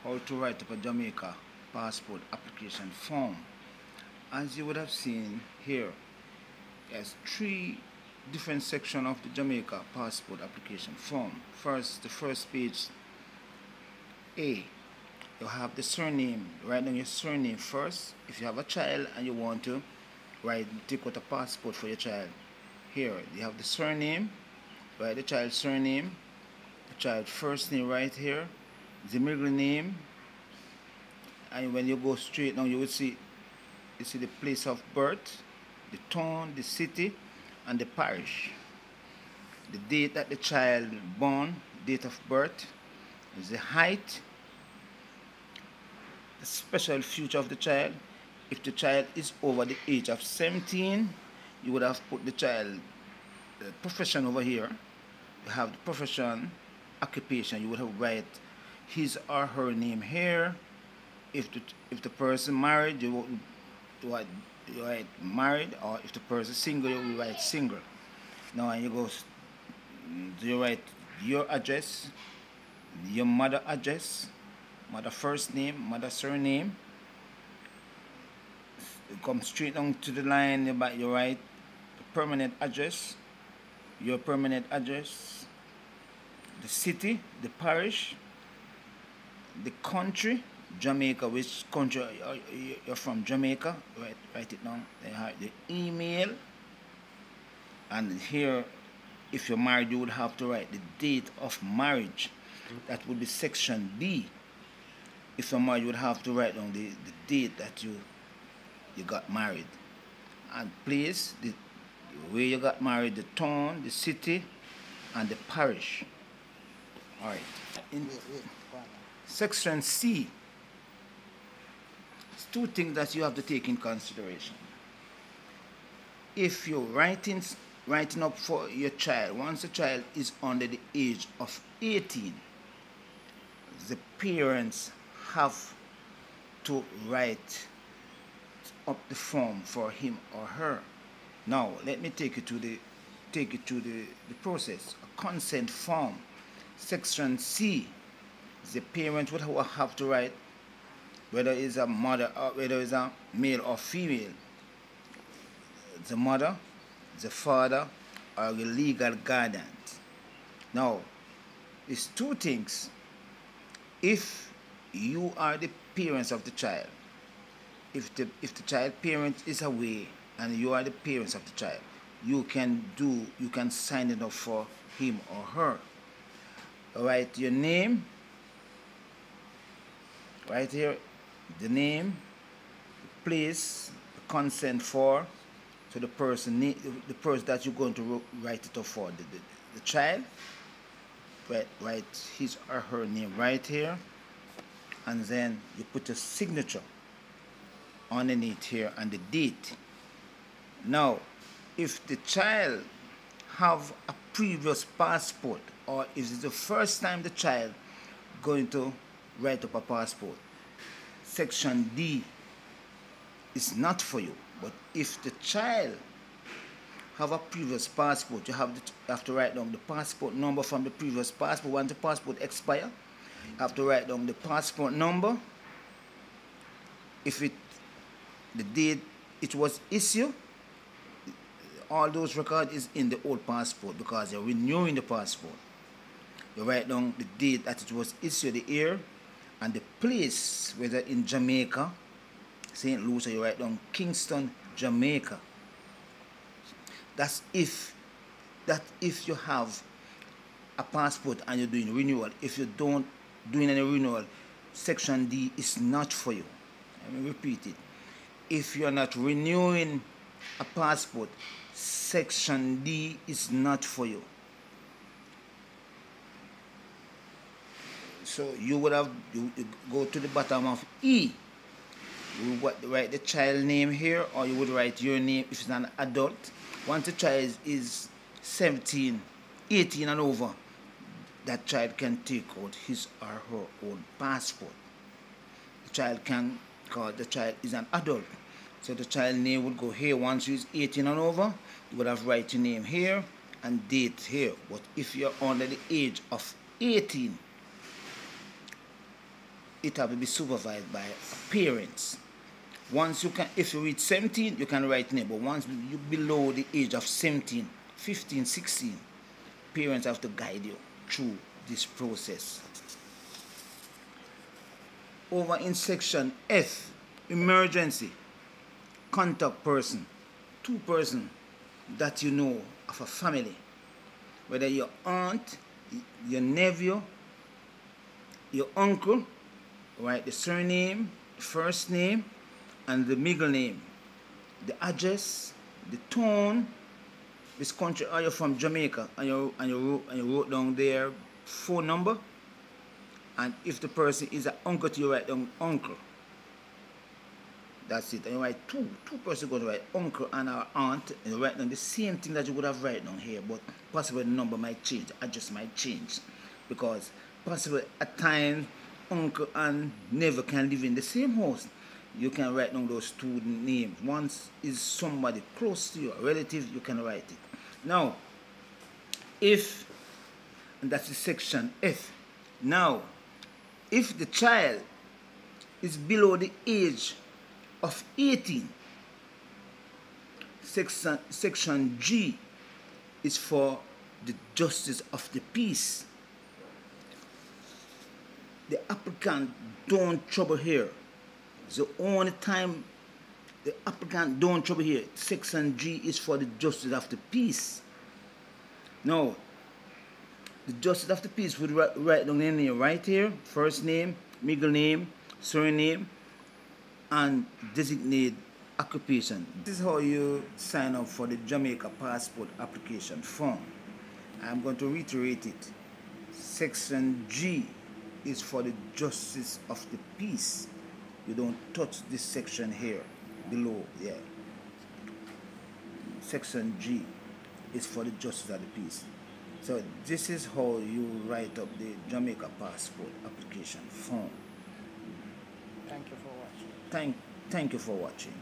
how to write up a Jamaica passport application form. As you would have seen here, there's three different sections of the Jamaica passport application form. First, the first page A, you have the surname. Write down your surname first. If you have a child and you want to take out a passport for your child, here you have the surname. Write the child's surname, the child's first name right here, the middle name, and when you go straight down, you will see the place of birth, the town, the city, and the parish. The date that the child born, date of birth, is the height, the special feature of the child. If the child is over the age of 17, you would have put the child profession over here. You have the profession, occupation. You would have write his or her name here. If the person married, you write married, or if the person single, you write single. Now you go, you write your address, your mother address, mother first name, mother surname. You come straight down to the line, you write the permanent address, your permanent address, the city, the parish, the country, Jamaica, which country you're from, Jamaica, write it down. Then have the email, and here, if you're married, you would have to write the date of marriage. That would be section B. If you're married, you would have to write down the date that you got married, and place, the where you got married, the town, the city, and the parish. All right. In section C, it's two things that you have to take in consideration. If you're writing up for your child, once the child is under the age of 18, the parents have to write up the form for him or her. Now let me take you to the process. A consent form, section C. The parent would have to write whether it's a mother or whether it's a male or female, the mother, the father, or the legal guardian. Now, it's two things. If you are the parents of the child, if the child parent is away and you are the parents of the child, you can sign it up for him or her. Write your name right here, the name, the place, the consent for, so the person that you're going to write it up for, the child. Write his or her name right here, and then you put a signature underneath here and the date. Now, if the child have a previous passport, or if it's the first time the child going to write up a passport, section D is not for you. But if the child have a previous passport, you have to write down the passport number from the previous passport. Once the passport expire, you have to write down the passport number. If the date it was issued, all those records is in the old passport because you're renewing the passport. You write down the date that it was issued, the year, and the place, whether in Jamaica, St. Lucia, you write down Kingston, Jamaica. That's if you have a passport and you're doing renewal. If you don't doing any renewal, section D is not for you. Let me repeat it. If you're not renewing a passport, section D is not for you. So you go to the bottom of E. You would write the child name here, or you would write your name if it's an adult. Once the child is 17, 18 and over, that child can take out his or her own passport. The child can, because the child is an adult. So the child name would go here. Once he's 18 and over, you would have write your name here and date here. But if you're under the age of 18, it have to be supervised by parents. Once you can, if you reach 17, you can write name, but once you below the age of 17, 15, 16, parents have to guide you through this process. Over in section F, emergency, contact person, 2 persons that you know of a family, whether your aunt, your nephew, your uncle, write the surname, first name, and the middle name, the address, the town, this country, are you from Jamaica, and you wrote down their phone number, and if the person is an uncle to you, write down uncle. That's it. And you write two persons going to write uncle and our aunt, and you write down the same thing that you would have written down here, but possibly the number might change, the address might change, because possibly at times uncle and nephew can live in the same house. You can write down those 2 names. Once is somebody close to you, a relative, you can write it. Now, if, and that's the section F. Now, if the child is below the age of 18, section G is for the justice of the peace. The applicant don't trouble here. It's the only time the applicant don't trouble here. Section G is for the justice of the peace. Now, the justice of the peace would write down the name right here, first name, middle name, surname, and designate occupation. This is how you sign up for the Jamaica Passport Application Form. I'm going to reiterate it. Section G is for the justice of the peace. You don't touch this section here, below, yeah. Section G is for the justice of the peace. So this is how you write up the Jamaica Passport Application Form. Thank you for watching. Thank you for watching.